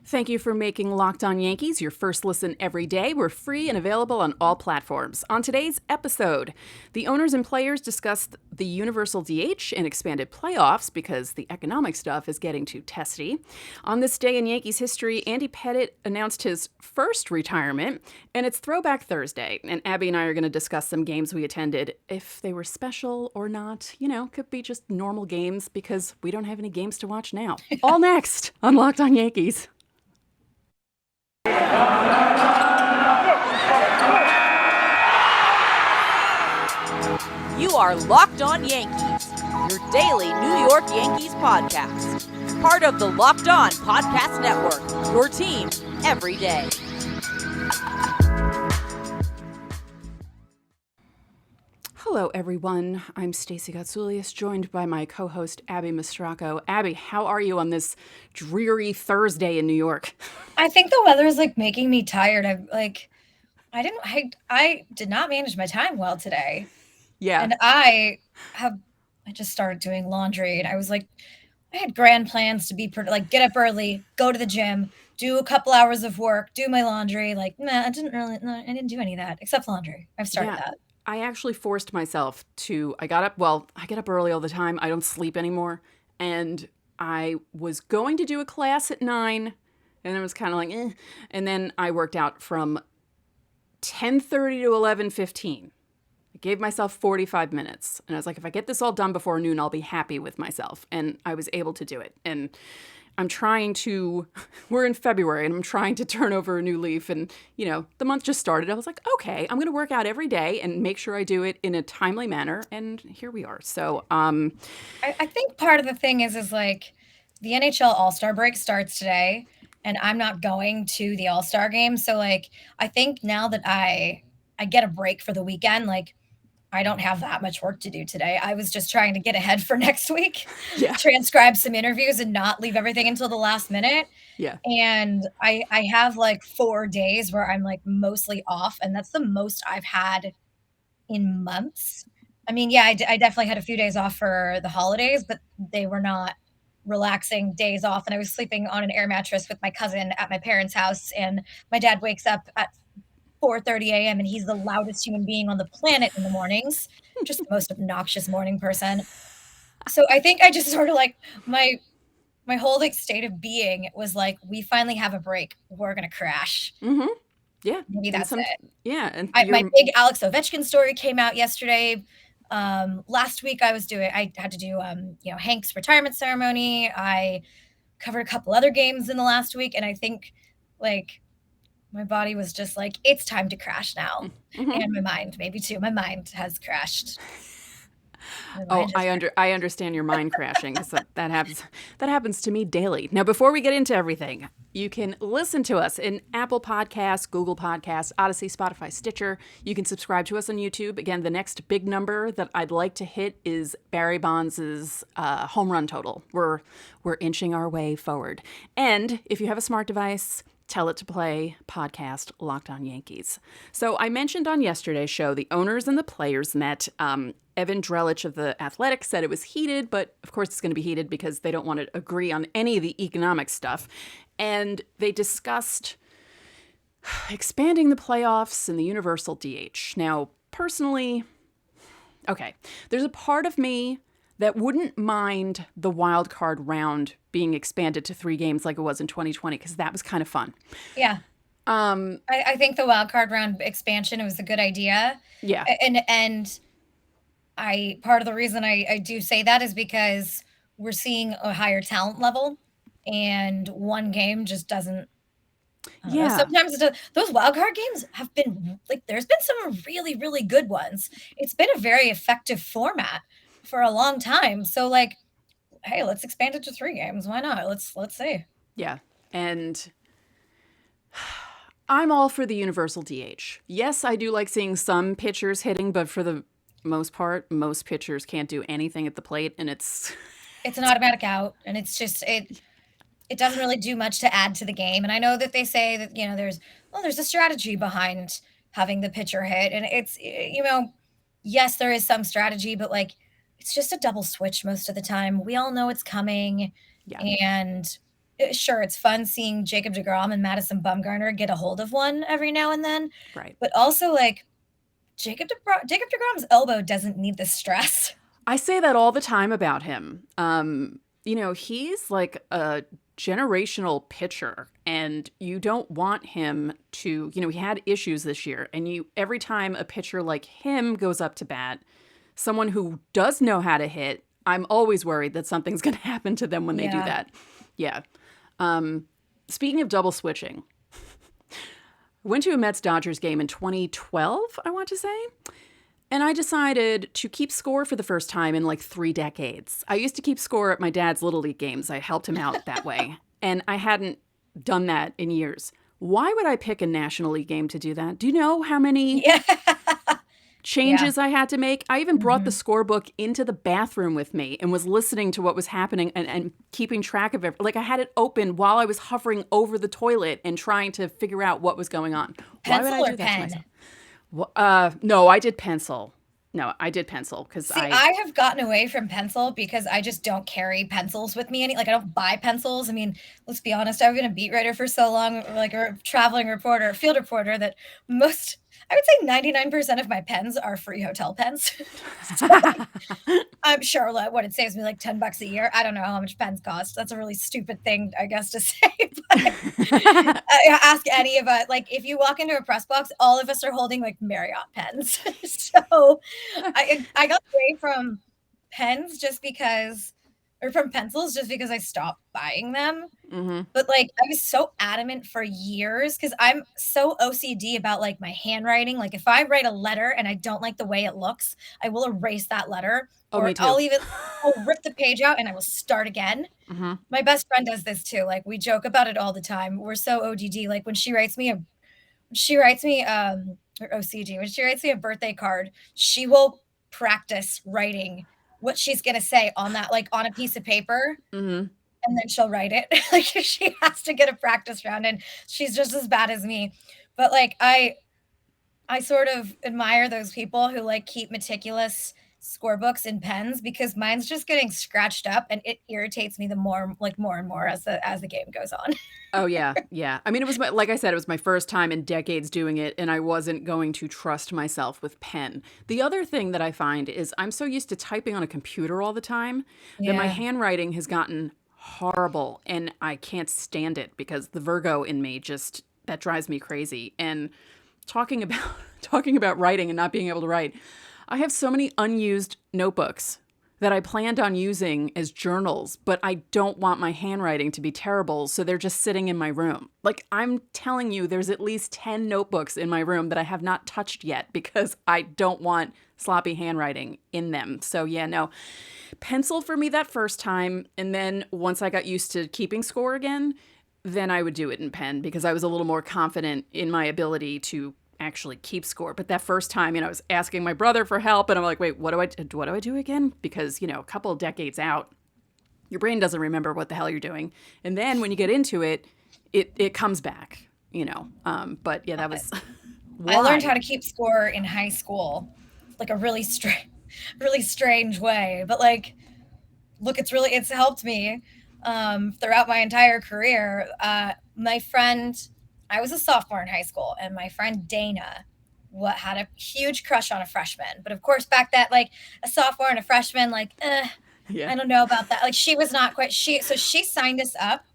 Thank you for making Locked On Yankees your first listen every day. We're free and available on all platforms. On today's episode, the owners and players discussed the universal DH and expanded playoffs because the economic stuff is getting too testy. On this day in Yankees history, Andy Pettitte announced his first retirement, and it's Throwback Thursday. And Abbey and I are going to discuss some games we attended, if they were special or not. Could be just normal games because we don't have any games to watch now. All next on Locked On Yankees. You are Locked On Yankees, your daily New York Yankees podcast. Part of the Locked On Podcast Network, your team every day. Hello, everyone. I'm Stacey Gotsoulias, joined by my co-host, Abbey Mastracco. Abbey, how are you on this dreary Thursday in New York? I think the weather is making me tired. I did not manage my time well today. Yeah. And I just started doing laundry, and I had grand plans to be get up early, go to the gym, do a couple hours of work, do my laundry. I didn't do any of that except laundry. I've started that. I actually forced myself to, I get up early all the time. I don't sleep anymore. And I was going to do a class at 9, and it was kind of eh. And then I worked out from 10:30 to 11:15. I gave myself 45 minutes. And I was like, if I get this all done before noon, I'll be happy with myself. And I was able to do it. And we're in February, and I'm trying to turn over a new leaf. And, the month just started. I was like, okay, I'm going to work out every day and make sure I do it in a timely manner. And here we are. So I think part of the thing is the NHL All-Star break starts today, and I'm not going to the All-Star game. So, I think now that I get a break for the weekend, I don't have that much work to do today. I was just trying to get ahead for next week, transcribe some interviews and not leave everything until the last minute. Yeah. And I have 4 days where I'm mostly off, and that's the most I've had in months. I mean, I definitely had a few days off for the holidays, but they were not relaxing days off. And I was sleeping on an air mattress with my cousin at my parents' house, and my dad wakes up at 4:30 a.m. and he's the loudest human being on the planet in the mornings, just the most obnoxious morning person. So I think I just sort of my whole state of being was we finally have a break. We're going to crash. Mm-hmm. Yeah. Maybe that's it. Yeah. And my big Alex Ovechkin story came out yesterday. Last week I had to do, Hank's retirement ceremony. I covered a couple other games in the last week. And I think my body was just it's time to crash now. Mm-hmm. And my mind, maybe too. My mind has crashed. I understand your mind crashing. That happens to me daily. Now, before we get into everything, you can listen to us in Apple Podcasts, Google Podcasts, Odyssey, Spotify, Stitcher. You can subscribe to us on YouTube. Again, the next big number that I'd like to hit is Barry Bonds' home run total. We're inching our way forward. And if you have a smart device, tell it to play podcast Locked On Yankees. So I mentioned on yesterday's show the owners and the players met. Evan Drellich of The Athletic said it was heated, but of course it's going to be heated because they don't want to agree on any of the economic stuff. And they discussed expanding the playoffs and the universal DH. Now, personally, okay, there's a part of me that wouldn't mind the wild card round being expanded to 3 games like it was in 2020, because that was kind of fun. Yeah. I think the wild card round expansion, it was a good idea. Yeah. And part of the reason I do say that is because we're seeing a higher talent level, and one game just doesn't. Sometimes those wild card games have been there's been some really, really good ones. It's been a very effective format for a long time. So hey, let's expand it to 3 games. Why not? Let's see. Yeah. And I'm all for the universal DH. Yes, I do like seeing some pitchers hitting, but for the most part, most pitchers can't do anything at the plate, and it's an automatic out, and it's just it doesn't really do much to add to the game. And I know that they say that there's a strategy behind having the pitcher hit, and it's yes, there is some strategy, but it's just a double switch most of the time. We all know it's coming. Yeah. And sure, it's fun seeing Jacob deGrom and Madison Bumgarner get a hold of one every now and then, Right. but also, like, Jacob deGrom's elbow doesn't need the stress. I say that all the time about him. He's like a generational pitcher, and you don't want him to, he had issues this year, and every time a pitcher like him goes up to bat, someone who does know how to hit, I'm always worried that something's going to happen to them when they do that. Yeah. Speaking of double switching, I went to a Mets-Dodgers game in 2012, I want to say. And I decided to keep score for the first time in like 3 decades. I used to keep score at my dad's Little League games. I helped him out that way. And I hadn't done that in years. Why would I pick a National League game to do that? Do you know how many changes I had to make? I even brought the scorebook into the bathroom with me and was listening to what was happening and keeping track of it. Like, I had it open while I was hovering over the toilet and trying to figure out what was going on. Pencil Why would I or do that to myself? pen? No, I did pencil. I did pencil because I have gotten away from pencil because I just don't carry pencils with me. I don't buy pencils. I mean, let's be honest. I've been a beat writer for so long, like a traveling reporter, field reporter, that I would say 99% of my pens are free hotel pens. So, I'm sure what it saves me like $10 a year. I don't know how much pens cost. That's a really stupid thing, I guess, to say. But ask any of us. Like, if you walk into a press box, all of us are holding like Marriott pens. So I got away from pens from pencils just because I stopped buying them. But like, I was so adamant for years because I'm so OCD about like my handwriting. Like, if I write a letter and I don't like the way it looks, I will erase that letter. Oh, me too. I'll rip the page out and I will start again. My best friend does this too. Like, we joke about it all the time. We're so ODD. Like, when she writes me or OCD, when she writes me a birthday card, she will practice writing what she's gonna say on that, like on a piece of paper, and then she'll write it. Like, she has to get a practice round, and she's just as bad as me. But like, I sort of admire those people who like keep meticulous scorebooks and pens because mine's just getting scratched up and it irritates me more and more as the game goes on. Oh, yeah. Yeah. I mean, like I said, it was my first time in decades doing it, and I wasn't going to trust myself with pen. The other thing that I find is I'm so used to typing on a computer all the time that my handwriting has gotten horrible, and I can't stand it because the Virgo in me that drives me crazy. And talking about writing and not being able to write, I have so many unused notebooks that I planned on using as journals, but I don't want my handwriting to be terrible, so they're just sitting in my room. Like, I'm telling you, there's at least 10 notebooks in my room that I have not touched yet because I don't want sloppy handwriting in them. So yeah, no. Pencil for me that first time, and then once I got used to keeping score again, then I would do it in pen because I was a little more confident in my ability to actually keep score. But that first time, I was asking my brother for help, and I'm like, wait, what do I do again? Because, a couple of decades out, your brain doesn't remember what the hell you're doing. And then when you get into it, it comes back, But yeah, that was why. I learned how to keep score in high school, like a really strange way. But like, look, it's helped me throughout my entire career. I was a sophomore in high school, and my friend Dana had a huge crush on a freshman. But of course, back then, like a sophomore and a freshman, like, I don't know about that. Like, she was not quite, so she signed us up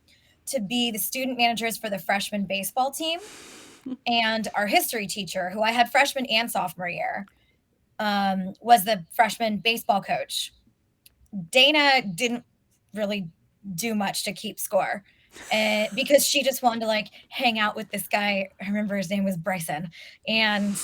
to be the student managers for the freshman baseball team. And our history teacher, who I had freshman and sophomore year, was the freshman baseball coach. Dana didn't really do much to keep score. Because she just wanted to like hang out with this guy. I remember his name was Bryson. And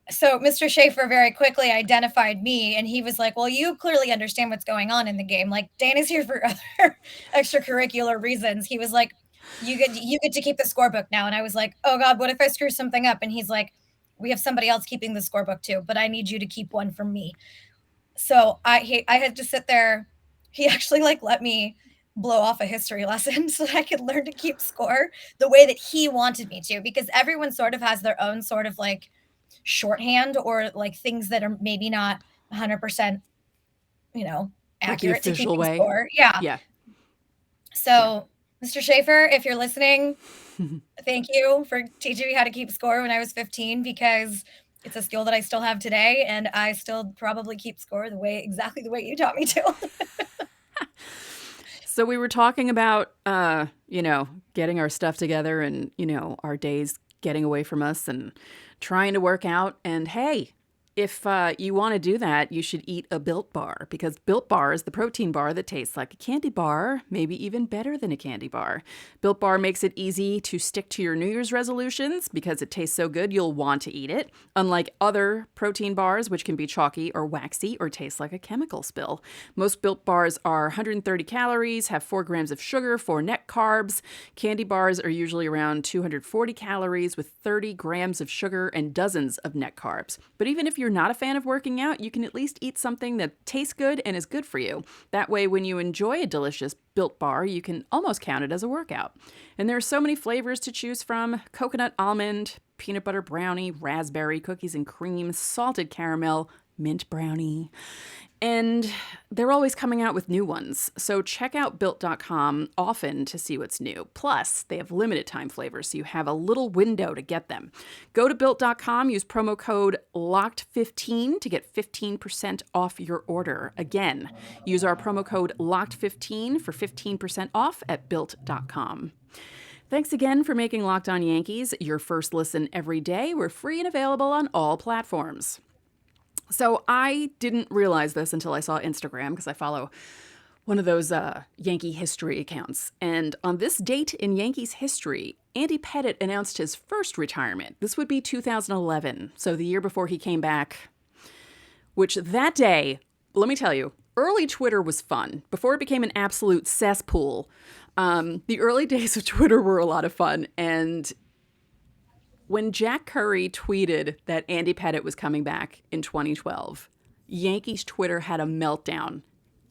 so Mr. Schaefer very quickly identified me, and he was like, well, you clearly understand what's going on in the game. Like, Dana's here for other extracurricular reasons. He was like, you get to keep the scorebook now. And I was like, oh God, what if I screw something up? And he's like, we have somebody else keeping the scorebook too, but I need you to keep one for me. So I had to sit there. He actually like let me blow off a history lesson so that I could learn to keep score the way that he wanted me to, because everyone sort of has their own sort of like shorthand or like things that are maybe not 100%, accurate to keeping score. Yeah. Yeah. So Mr. Schaefer, if you're listening, thank you for teaching me how to keep score when I was 15, because it's a skill that I still have today, and I still probably keep score exactly the way you taught me to. So we were talking about, getting our stuff together and, our days getting away from us and trying to work out. And hey, if you want to do that, you should eat a Built Bar, because Built Bar is the protein bar that tastes like a candy bar, maybe even better than a candy bar. Built Bar makes it easy to stick to your New Year's resolutions because it tastes so good you'll want to eat it, unlike other protein bars, which can be chalky or waxy or taste like a chemical spill. Most Built Bars are 130 calories, have 4 grams of sugar, 4 net carbs. Candy bars are usually around 240 calories with 30 grams of sugar and dozens of net carbs. But even if you're not a fan of working out, you can at least eat something that tastes good and is good for you. That way, when you enjoy a delicious Built Bar, you can almost count it as a workout. And there are so many flavors to choose from: coconut almond, peanut butter brownie, raspberry, cookies and cream, salted caramel, mint brownie. And they're always coming out with new ones. So check out Built.com often to see what's new. Plus, they have limited time flavors, so you have a little window to get them. Go to Built.com, use promo code LOCKED15 to get 15% off your order. Again, use our promo code LOCKED15 for 15% off at Built.com. Thanks again for making Locked On Yankees your first listen every day. We're free and available on all platforms. So I didn't realize this until I saw Instagram, because I follow one of those Yankee history accounts. And on this date in Yankees history, Andy Pettitte announced his first retirement. This would be 2011, so the year before he came back, which that day, let me tell you, early Twitter was fun. Before it became an absolute cesspool, the early days of Twitter were a lot of fun. And when Jack Curry tweeted that Andy Pettitte was coming back in 2012, Yankees Twitter had a meltdown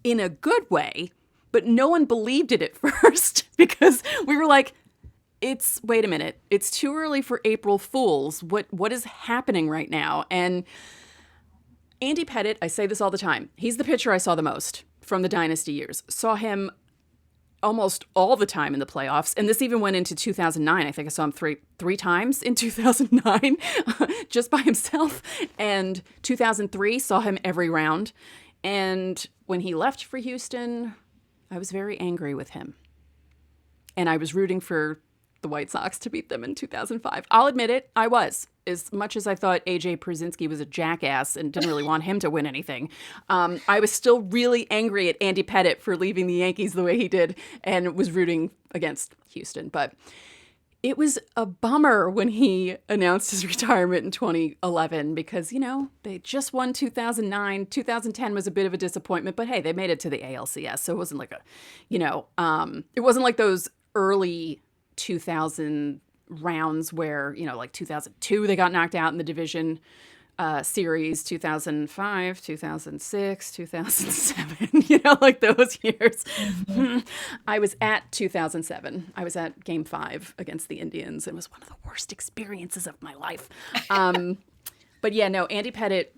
in a good way, but no one believed it at first, because we were like, wait a minute, it's too early for April Fools. What is happening right now? And Andy Pettitte, I say this all the time, he's the pitcher I saw the most from the dynasty years. Saw him almost all the time in the playoffs. And this even went into 2009. I think I saw him three times in 2009 just by himself. And 2003, saw him every round. And when he left for Houston, I was very angry with him. And I was rooting for the White Sox to beat them in 2005. I'll admit it, I was. As much as I thought A.J. Przinsky was a jackass and didn't really want him to win anything, I was still really angry at Andy Pettitte for leaving the Yankees the way he did and was rooting against Houston. But it was a bummer when he announced his retirement in 2011 because, they just won 2009. 2010 was a bit of a disappointment, but hey, they made it to the ALCS. So it wasn't like it wasn't like those early 2000 rounds where, like 2002, they got knocked out in the division series, 2005, 2006, 2007, like those years. Mm-hmm. I was at 2007. I was at Game 5 against the Indians. It was one of the worst experiences of my life. But yeah, no, Andy Pettitte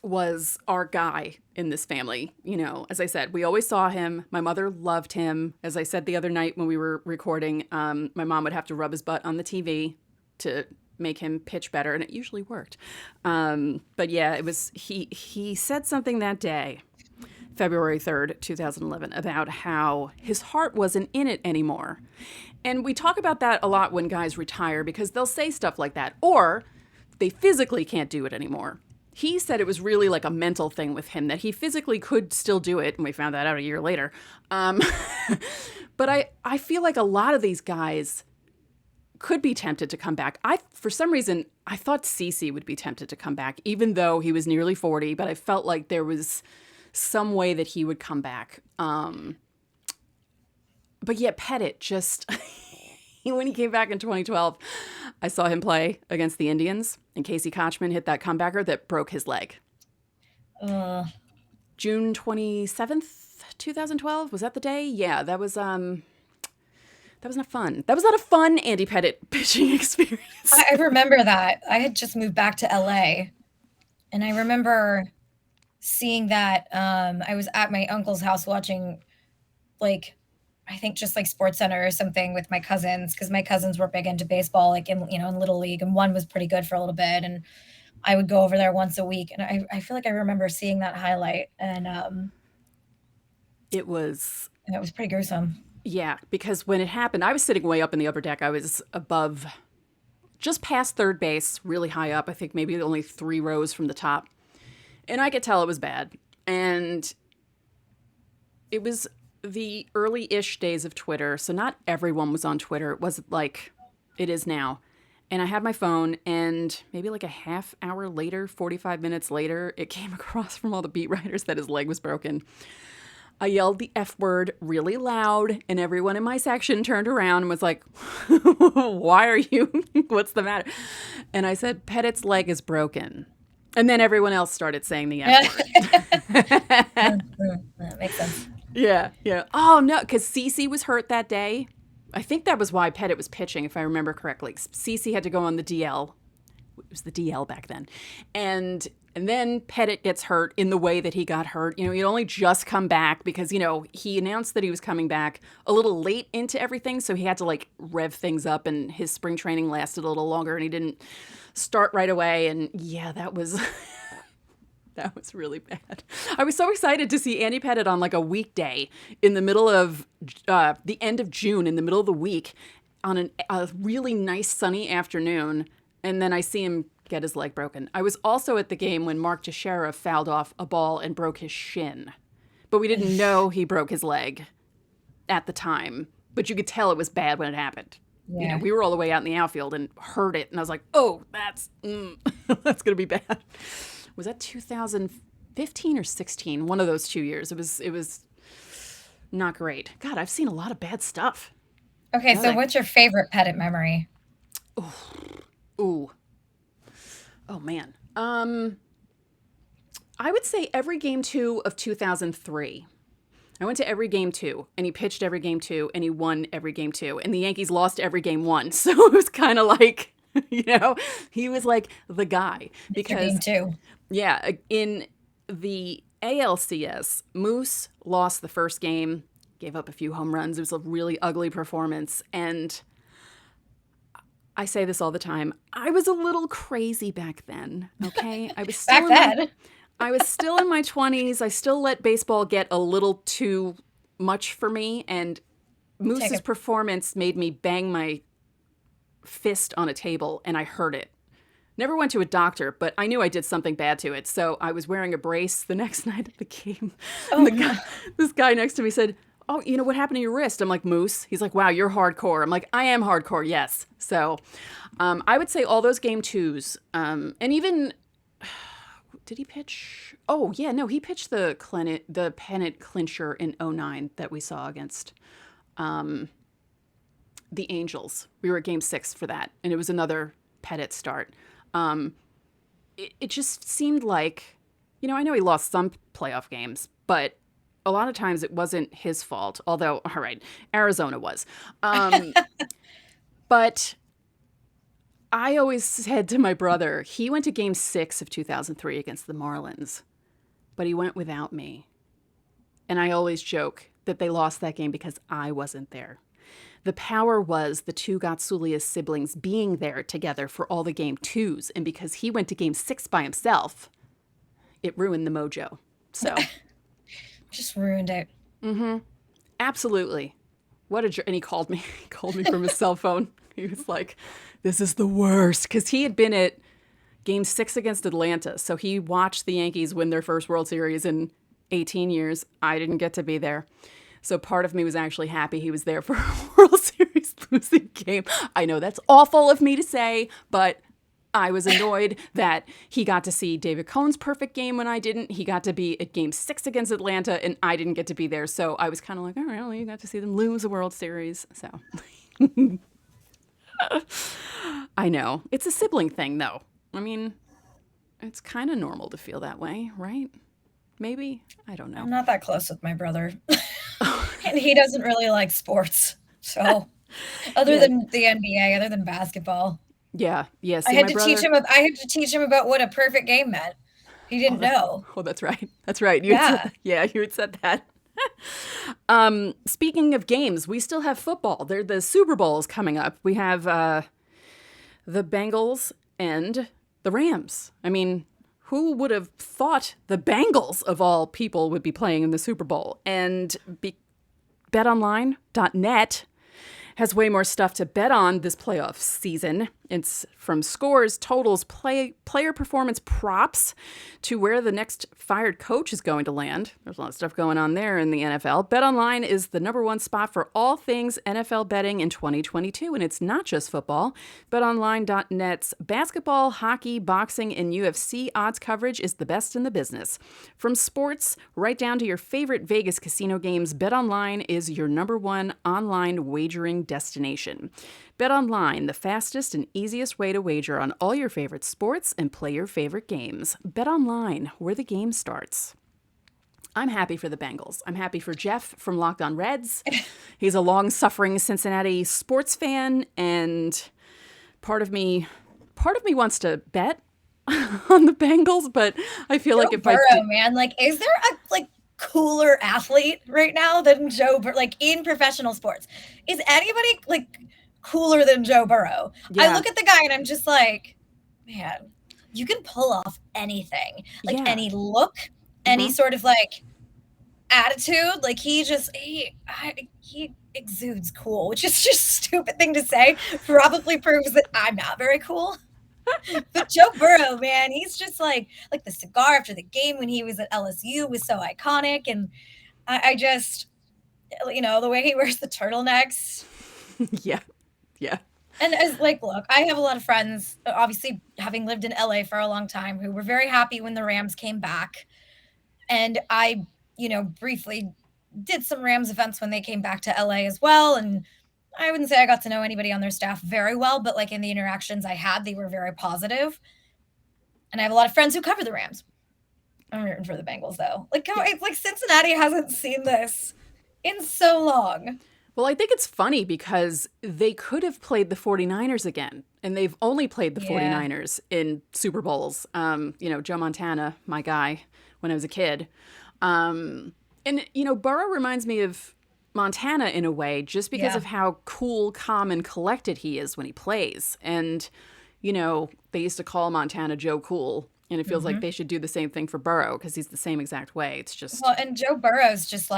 was our guy in this family. As I said, we always saw him. My mother loved him. As I said the other night when we were recording, my mom would have to rub his butt on the TV to make him pitch better, and it usually worked. But yeah, it was he said something that day, February 3rd, 2011, about how his heart wasn't in it anymore. And we talk about that a lot when guys retire, because they'll say stuff like that, or they physically can't do it anymore. He said it was really like a mental thing with him, that he physically could still do it, and we found that out a year later. But I feel like a lot of these guys could be tempted to come back. For some reason, I thought Stacey would be tempted to come back, even though he was nearly 40, but I felt like there was some way that he would come back. But yet Pettit just... When he came back in 2012, I saw him play against the Indians, and Casey Kochman hit that comebacker that broke his leg. June 27th, 2012, was that the day? Yeah, that was not fun. That was not a fun Andy Pettitte pitching experience. I remember that. I had just moved back to LA, and I remember seeing that. I was at my uncle's house watching, I think just like Sports Center or something with my cousins, because my cousins were big into baseball, like in Little League, and one was pretty good for a little bit. And I would go over there once a week. And I feel like I remember seeing that highlight, and It was, it was pretty gruesome. yeah, because when it happened, I was sitting way up in the upper deck. I was above, just past third base, really high up. I think maybe only 3 rows from the top. And I could tell it was bad. And it was the early-ish days of Twitter, so not everyone was on Twitter. It wasn't like it is now. And I had my phone, and maybe like a half hour later, 45 minutes later, it came across from all the beat writers that his leg was broken. I yelled the F word really loud, and everyone in my section turned around and was like, why are you? What's the matter? And I said, Pettit's leg is broken. And then everyone else started saying the F word. That makes sense. Yeah. Oh, no, because Cece was hurt that day. I think that was why Pettit was pitching, if I remember correctly. Cece had to go on the DL. It was the DL back then. And then Pettit gets hurt in the way that he got hurt. He'd only just come back because, he announced that he was coming back a little late into everything. So he had to like rev things up, and his spring training lasted a little longer, and he didn't start right away. And yeah, that was that was really bad. I was so excited to see Andy Pettitte on like a weekday in the middle of the end of June, in the middle of the week, on a really nice sunny afternoon. And then I see him get his leg broken. I was also at the game when Mark Teixeira fouled off a ball and broke his shin. But we didn't know he broke his leg at the time. But you could tell it was bad when it happened. Yeah. We were all the way out in the outfield and heard it. And I was like, oh, that's going to be bad. Was that 2015 or 16? One of those 2 years. It was not great. God, I've seen a lot of bad stuff. Okay, so what's your favorite Pettit memory? Ooh. Oh, man. I would say every game 2 of 2003. I went to every game 2, and he pitched every game 2, and he won every game 2. And the Yankees lost every game 1. So it was kind of like, he was like the guy. Because game 2. Yeah, in the ALCS, Moose lost the first game, gave up a few home runs. It was a really ugly performance. And I say this all the time. I was a little crazy back then, okay? I was still I was still in my 20s. I still let baseball get a little too much for me. And Moose's performance made me bang my fist on a table, and I heard it. Never went to a doctor, but I knew I did something bad to it. So I was wearing a brace the next night at the game. And this guy next to me said, oh, what happened to your wrist? I'm like, Moose. He's like, wow, you're hardcore. I'm like, I am hardcore, yes. So I would say all those game 2s. And even, did he pitch? Oh, yeah, no, he pitched the pennant clincher in 2009 that we saw against the Angels. We were at game 6 for that, and it was another Pettit start. It just seemed like, I know he lost some playoff games, but a lot of times it wasn't his fault, although, all right, Arizona was. But I always said to my brother, he went to game 6 of 2003 against the Marlins, but he went without me. And I always joke that they lost that game because I wasn't there. The power was the 2 Gotsulias siblings being there together for all the game 2s. And because he went to game 6 by himself, it ruined the mojo. So just ruined it. Mm-hmm. Absolutely. And he called me. He called me from his cell phone. He was like, this is the worst. Because he had been at game 6 against Atlanta. So he watched the Yankees win their first World Series in 18 years. I didn't get to be there. So part of me was actually happy he was there for a World Series losing game. I know that's awful of me to say, but I was annoyed that he got to see David Cohn's perfect game when I didn't. He got to be at game 6 against Atlanta, and I didn't get to be there. So I was kind of like, all right, well, you got to see them lose a World Series. So I know. It's a sibling thing, though. I mean, it's kind of normal to feel that way, right? Maybe. I don't know. I'm not that close with my brother. And he doesn't really like sports. So other than the NBA, other than basketball. Yeah. Yes. I had to teach him about what a perfect game meant. He didn't know. Oh, that's right. That's right. You had said that. Speaking of games, we still have football. The Super Bowl is coming up. We have the Bengals and the Rams. I mean, who would have thought the Bengals, of all people, would be playing in the Super Bowl? And betonline.net has way more stuff to bet on this playoff season. It's from scores, totals, player performance props to where the next fired coach is going to land. There's a lot of stuff going on there in the NFL. BetOnline is the number one spot for all things NFL betting in 2022, and it's not just football. BetOnline.net's basketball, hockey, boxing, and UFC odds coverage is the best in the business. From sports right down to your favorite Vegas casino games, BetOnline is your number one online wagering destination. BetOnline, the fastest and easiest way to wager on all your favorite sports and play your favorite games. BetOnline, where the game starts. I'm happy for the Bengals. I'm happy for Jeff from Locked On Reds. He's a long-suffering Cincinnati sports fan, and part of me wants to bet on the Bengals, but I feel like if Burrow, I did, man, like, is there a cooler athlete right now than Joe Burrow? Like, in professional sports, is anybody cooler than Joe Burrow? Yeah. I look at the guy and I'm just like, man, you can pull off anything, any look, any sort of attitude. Like, he exudes cool, which is just a stupid thing to say. Probably proves that I'm not very cool. But Joe Burrow, man, he's just like the cigar after the game when he was at LSU was so iconic. And I just, the way he wears the turtlenecks. Yeah. And look, I have a lot of friends, obviously having lived in LA for a long time, who were very happy when the Rams came back. And I, briefly did some Rams events when they came back to LA as well. And I wouldn't say I got to know anybody on their staff very well, but in the interactions I had, they were very positive. And I have a lot of friends who cover the Rams. I'm rooting for the Bengals, though. It's like Cincinnati hasn't seen this in so long. Well, I think it's funny because they could have played the 49ers again, and they've only played the 49ers in Super Bowls. Joe Montana, my guy, when I was a kid. And Burrow reminds me of Montana in a way, just because of how cool, calm, and collected he is when he plays. And, they used to call Montana Joe Cool, and it feels like they should do the same thing for Burrow because he's the same exact way. It's just... Well, and Joe Burrow's just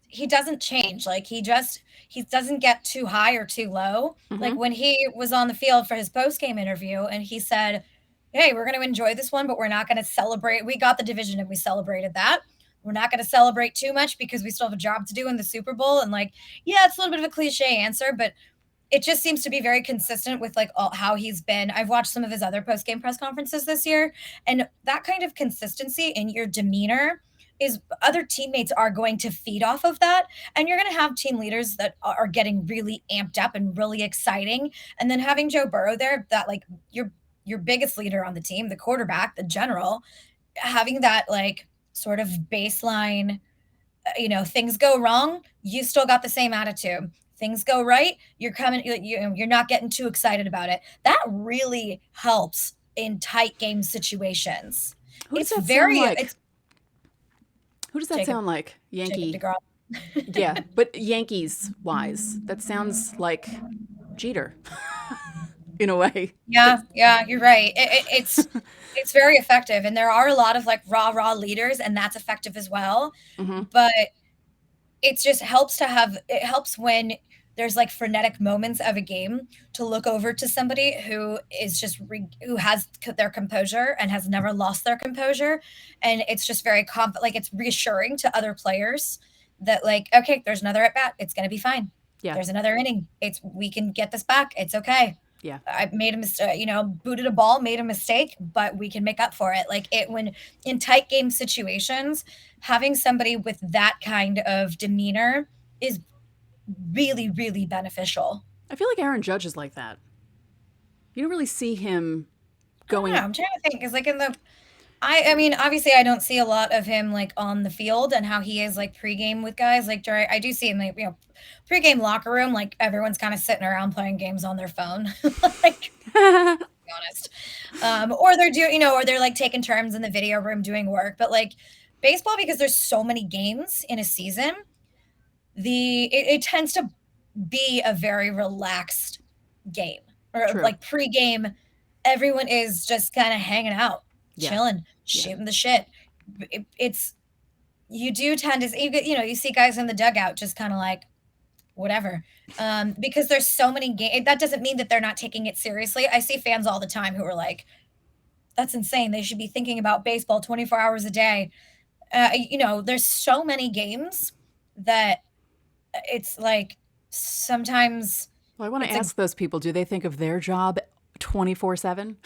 he doesn't change. He doesn't get too high or too low. When he was on the field for his post-game interview and he said, hey, we're going to enjoy this one, but we're not going to celebrate. We got the division and we celebrated that. We're not going to celebrate too much because we still have a job to do in the Super Bowl. And it's a little bit of a cliche answer, but it just seems to be very consistent with how he's been. I've watched some of his other post-game press conferences this year, and that kind of consistency in your demeanor is other teammates are going to feed off of that. And you're going to have team leaders that are getting really amped up and really exciting. And then having Joe Burrow there, that your biggest leader on the team, the quarterback, the general, having that sort of baseline, things go wrong, you still got the same attitude. Things go right, you're not getting too excited about it. That really helps in tight game situations. Who does that sound like? Yankee. Yeah, but Yankees wise, that sounds like Jeter in a way. Yeah, you're right. It's very effective, and there are a lot of raw leaders, and that's effective as well. But it just helps when there's frenetic moments of a game to look over to somebody who is just who has their composure and has never lost their composure. And it's just very it's reassuring to other players that okay, there's another at bat. It's going to be fine. Yeah. There's another inning. We can get this back. It's okay. Yeah. I made a mistake, booted a ball, made a mistake, but we can make up for it. When in tight game situations, having somebody with that kind of demeanor is really, really beneficial. I feel like Aaron Judge is like that. You don't really see him going. I'm trying to think because I mean, obviously I don't see a lot of him on the field and how he is pregame with guys. I do see him pregame locker room, everyone's kind of sitting around playing games on their phone. To be honest. Or they're doing, or they're taking turns in the video room doing work. But Baseball, because there's so many games in a season, it tends to be a very relaxed game, or True. like pregame. Everyone is just kind of hanging out, Yeah. chilling, shooting the shit. It's you do tend to you see guys in the dugout just kind of like whatever, because there's so many games. That doesn't mean that they're not taking it seriously. I see fans all the time who are like, "That's insane. They should be thinking about baseball 24 hours a day." There's so many games that it's like sometimes Well, I want to it's a ask those people, do they think of their job 24/7?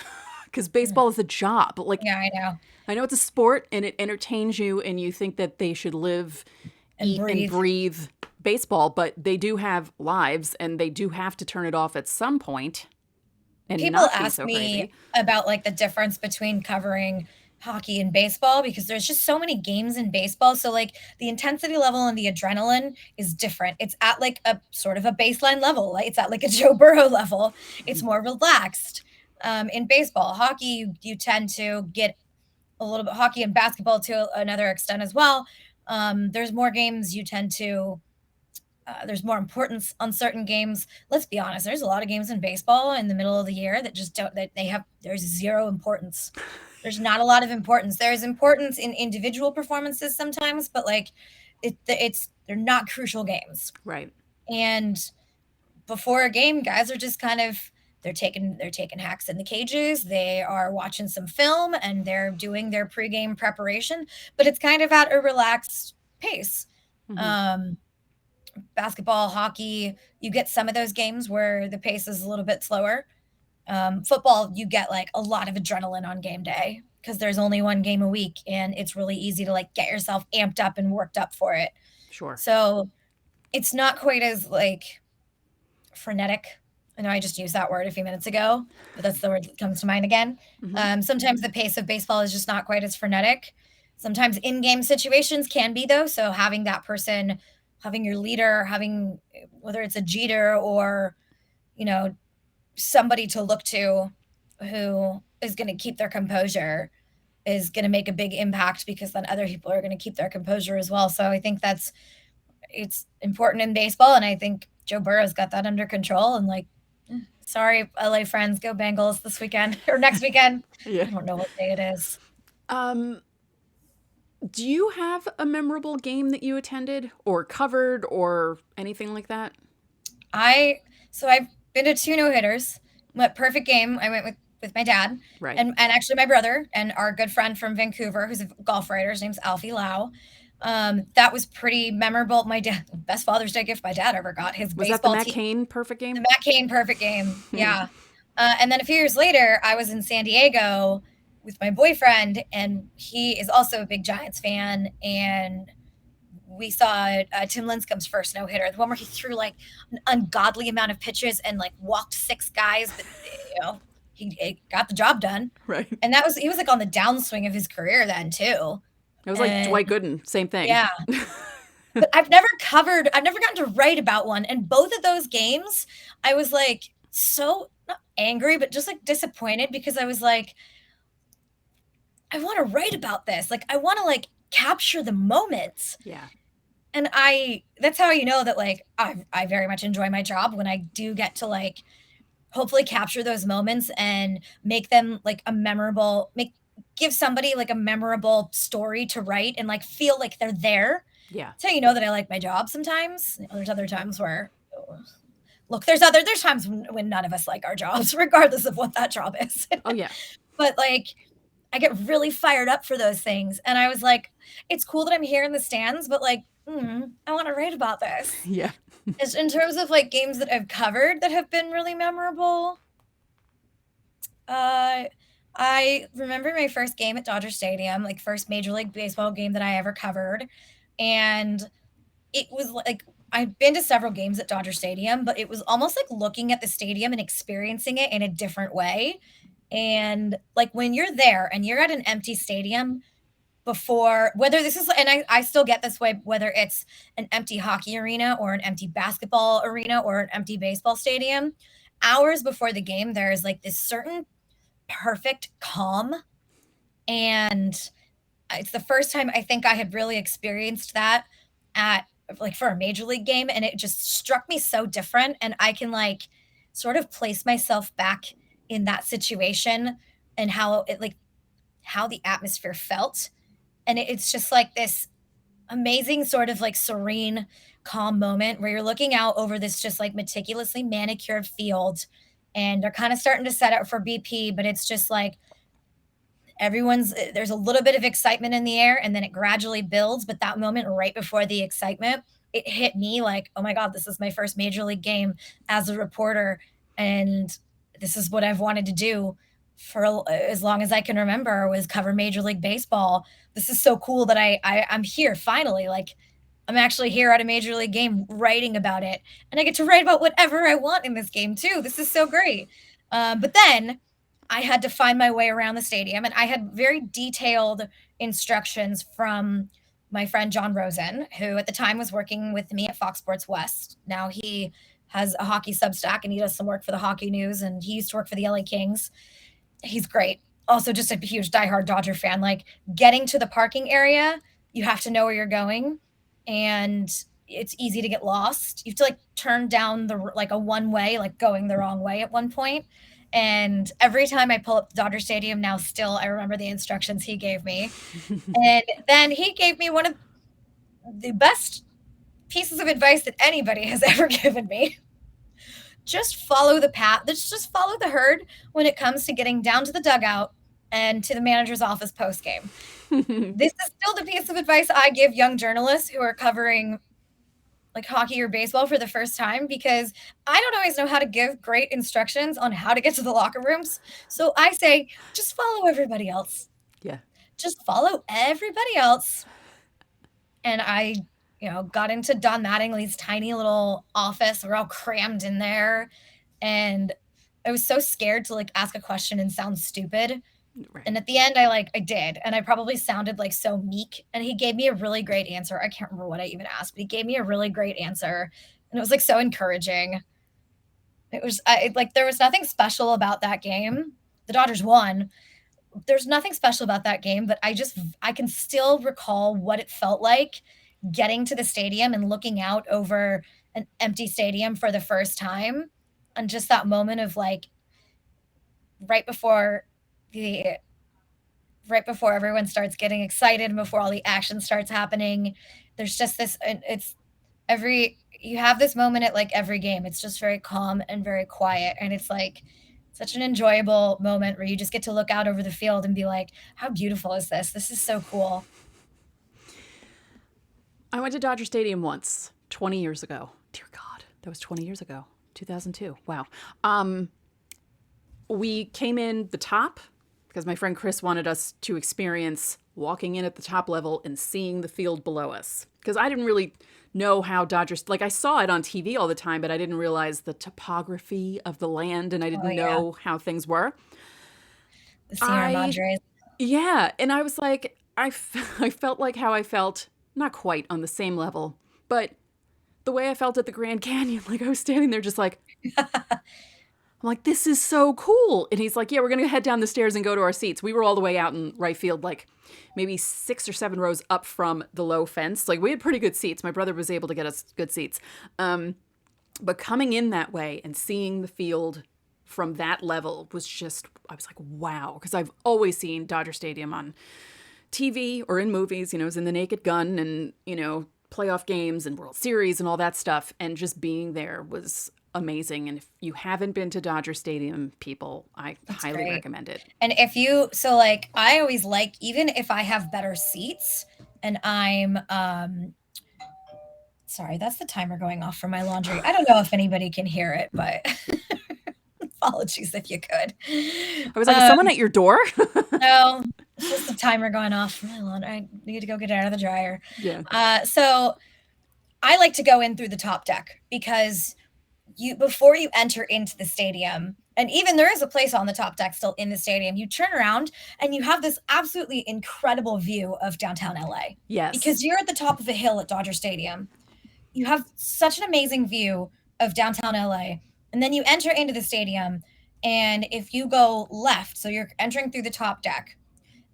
Because baseball is a job. Like, yeah, I know. I know it's a sport and it entertains you, and you think that they should live, And eat, and breathe baseball, but they do have lives and they do have to turn it off at some point and People not be ask so me crazy. about like the difference between covering hockey and baseball because there's just so many games in baseball. So like the intensity level and the adrenaline is different. It's at like a sort of a baseline level. Like it's at like a Joe Burrow level. It's more relaxed. In baseball, hockey, you tend to get a little bit hockey and basketball to another extent as well. There's more games you tend to there's more importance on certain games. Let's be honest, there's a lot of games in baseball in the middle of the year that just don't that there's zero importance. There's not a lot of importance. There's importance in individual performances sometimes, but like they're not crucial games. Right. And before a game, guys are just kind of they're taking hacks in the cages. They are watching some film and they're doing their pregame preparation, but it's kind of at a relaxed pace. Um, Basketball, hockey, you get some of those games where the pace is a little bit slower. Football, you get like a lot of adrenaline on game day because there's only one game a week and it's really easy to like get yourself amped up and worked up for it. Sure. So it's not quite as like frenetic. I know I just used that word a few minutes ago, but that's the word that comes to mind again. Sometimes the pace of baseball is just not quite as frenetic. Sometimes in-game situations can be though. So having that person, having your leader, having whether it's a Jeter or, somebody to look to who is going to keep their composure is going to make a big impact because then other people are going to keep their composure as well. So I think it's important in baseball. And I think Joe Burrow's got that under control and like, sorry, LA friends, go Bengals this weekend or next weekend. Yeah. I don't know what day it is. Do you have a memorable game that you attended or covered or anything like that? I've been to 2 no-hitters. Went perfect game. I went with my dad. Right. And actually my brother and our good friend from Vancouver, who's a golf writer. His name's Alfie Lau. That was pretty memorable. My dad, best Father's Day gift my dad ever got. His Was that the baseball Matt team. Cain perfect game? The Matt Cain perfect game. Yeah. And then a few years later, I was in San Diego with my boyfriend, and he is also a big Giants fan. And we saw Tim Lincecum's first no-hitter, the one where he threw like an ungodly amount of pitches and like walked 6 guys, but he got the job done. Right. And he was like on the downswing of his career then too. It was like Dwight Gooden, same thing. Yeah. But I've never gotten to write about one. And both of those games, I was like so not angry, but just like disappointed because I was like, I want to write about this. Like I want to like capture the moments. Yeah. And that's how you know that like I very much enjoy my job when I do get to like hopefully capture those moments and make them like give somebody like a memorable story to write and like feel like they're there. Yeah. That's how you know that I like my job sometimes. There's other times where look, there's times when none of us like our jobs, regardless of what that job is. Oh yeah. But like I get really fired up for those things. And I was like, it's cool that I'm here in the stands, but like, I want to write about this. Yeah. In terms of like games that I've covered that have been really memorable, I remember my first game at Dodger Stadium, like first Major League Baseball game that I ever covered. And it was like, I've been to several games at Dodger Stadium, but it was almost like looking at the stadium and experiencing it in a different way. And like when you're there and you're at an empty stadium before, whether this is, and I still get this way, whether it's an empty hockey arena or an empty basketball arena or an empty baseball stadium, hours before the game, there's like this certain perfect calm and it's the first time I think I had really experienced that at like for a major league game, and it just struck me so different. And I can like sort of place myself back in that situation and how it like how the atmosphere felt. And it's just like this amazing sort of like serene, calm moment where you're looking out over this just like meticulously manicured field and they're kind of starting to set up for BP, but it's just like there's a little bit of excitement in the air and then it gradually builds, but that moment right before the excitement, it hit me like, oh my god, this is my first major league game as a reporter, and this is what I've wanted to do for as long as I can remember, was cover Major League Baseball. This is so cool that I'm here finally. Like I'm actually here at a major league game writing about it, and I get to write about whatever I want in this game too. This is so great. But then I had to find my way around the stadium, and I had very detailed instructions from my friend John Rosen, who at the time was working with me at Fox Sports West. Now he has a hockey Substack and he does some work for the Hockey News, and he used to work for the LA Kings. He's great. Also, just a huge diehard Dodger fan. Like getting to the parking area, you have to know where you're going, and it's easy to get lost. You have to like turn down the like a one way, like going the wrong way at one point. And every time I pull up the Dodger Stadium now, still I remember the instructions he gave me. And then he gave me one of the best pieces of advice that anybody has ever given me. Just follow the path. Just follow the herd when it comes to getting down to the dugout and to the manager's office post game. This is still the piece of advice I give young journalists who are covering like hockey or baseball for the first time, because I don't always know how to give great instructions on how to get to the locker rooms. So I say, just follow everybody else. Yeah. Just follow everybody else. And I, got into Don Mattingly's tiny little office. We're all crammed in there. And I was so scared to like ask a question and sound stupid. Right. And at the end, I did. And I probably sounded like so meek. And he gave me a really great answer. I can't remember what I even asked, but he gave me a really great answer. And it was like so encouraging. It was there was nothing special about that game. The Dodgers won. There's nothing special about that game, but I can still recall what it felt like getting to the stadium and looking out over an empty stadium for the first time. And just that moment of like, right before everyone starts getting excited and before all the action starts happening, there's just this, you have this moment at like every game. It's just very calm and very quiet. And it's like such an enjoyable moment where you just get to look out over the field and be like, how beautiful is this? This is so cool. I went to Dodger Stadium once, 20 years ago. Dear God, that was 20 years ago, 2002. Wow. We came in the top because my friend Chris wanted us to experience walking in at the top level and seeing the field below us. Because I didn't really know how Dodgers, like I saw it on TV all the time, but I didn't realize the topography of the land and I didn't know how things were. The Sierra Madres. Yeah. And I was like, I felt like how I felt, not quite on the same level, but the way I felt at the Grand Canyon, like I was standing there just like, I'm like, this is so cool. And he's like, yeah, we're going to head down the stairs and go to our seats. We were all the way out in right field, like maybe 6 or 7 rows up from the low fence. Like we had pretty good seats. My brother was able to get us good seats. But coming in that way and seeing the field from that level was just, I was like, wow. Because I've always seen Dodger Stadium on TV or in movies, it was in The Naked Gun and, playoff games and World Series and all that stuff. And just being there was amazing. And if you haven't been to Dodger Stadium, people, That's highly great. Recommend it. And I always like, even if I have better seats and I'm, sorry, that's the timer going off for my laundry. I don't know if anybody can hear it, but apologies if you could. I was like, is someone at your door? No, it's just the timer going off for my laundry. I need to go get it out of the dryer. Yeah. So I like to go in through the top deck because before you enter into the stadium, and even there is a place on the top deck still in the stadium, you turn around and you have this absolutely incredible view of downtown LA. Yes. Because you're at the top of a hill at Dodger Stadium. You have such an amazing view of downtown LA. And then you enter into the stadium, and if you go left, so you're entering through the top deck,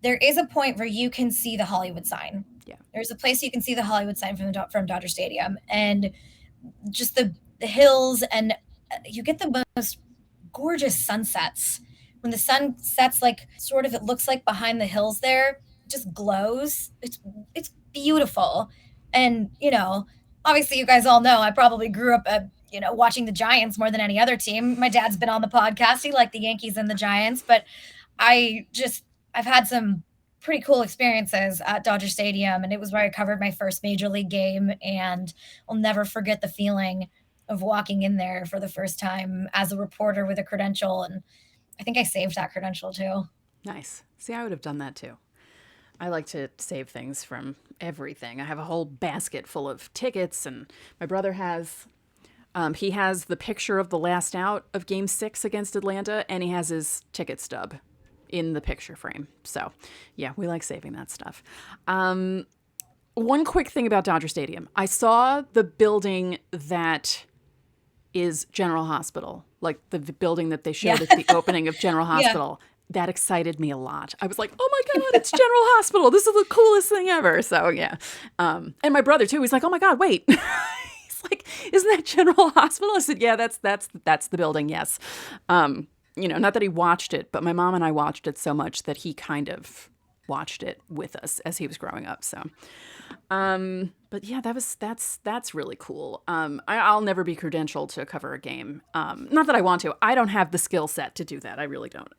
there is a point where you can see the Hollywood sign. Yeah. There's a place you can see the Hollywood sign from Dodger Stadium, and just the hills, and you get the most gorgeous sunsets. When the sun sets, like sort of, it looks like behind the hills there, it just glows. It's beautiful. And, obviously you guys all know I probably grew up watching the Giants more than any other team. My dad's been on the podcast. He liked the Yankees and the Giants, but I've had some pretty cool experiences at Dodger Stadium, and it was where I covered my first major league game, and I'll never forget the feeling of walking in there for the first time as a reporter with a credential. And I think I saved that credential too. Nice. See, I would have done that too. I like to save things from everything. I have a whole basket full of tickets, and my brother has, he has the picture of the last out of Game 6 against Atlanta, and he has his ticket stub in the picture frame. So, yeah, we like saving that stuff. One quick thing about Dodger Stadium. I saw the building that is General Hospital, like the building that they showed at the opening of General Hospital. Yeah. That excited me a lot. I was like, oh my God, it's General Hospital. This is the coolest thing ever. So, yeah. And my brother, too, he's like, oh my God, wait. He's like, isn't that General Hospital? I said, yeah, that's the building, yes. Not that he watched it, but my mom and I watched it so much that he kind of watched it with us as he was growing up. So, but yeah, that's really cool. I'll never be credentialed to cover a game. Not that I want to. I don't have the skill set to do that. I really don't.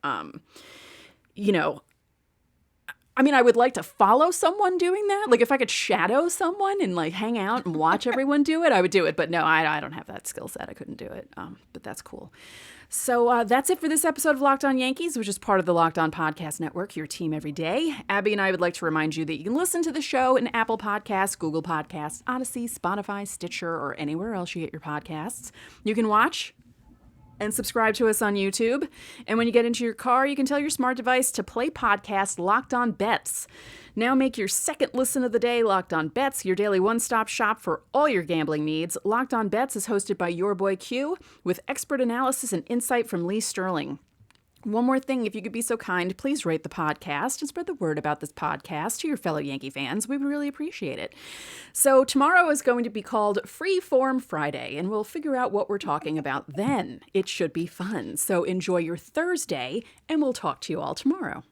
I mean, I would like to follow someone doing that. Like if I could shadow someone and like hang out and watch everyone do it, I would do it. But no, I don't have that skill set. I couldn't do it. But that's cool. So that's it for this episode of Locked On Yankees, which is part of the Locked On Podcast Network, your team every day. Abby and I would like to remind you that you can listen to the show in Apple Podcasts, Google Podcasts, Odyssey, Spotify, Stitcher, or anywhere else you get your podcasts. You can watch and subscribe to us on YouTube. And when you get into your car, you can tell your smart device to play podcast Locked On Bets. Now make your second listen of the day Locked On Bets, your daily one-stop shop for all your gambling needs. Locked On Bets is hosted by your boy Q with expert analysis and insight from Lee Sterling. One more thing, if you could be so kind, please rate the podcast and spread the word about this podcast to your fellow Yankee fans. We would really appreciate it. So tomorrow is going to be called Freeform Friday, and we'll figure out what we're talking about then. It should be fun. So enjoy your Thursday, and we'll talk to you all tomorrow.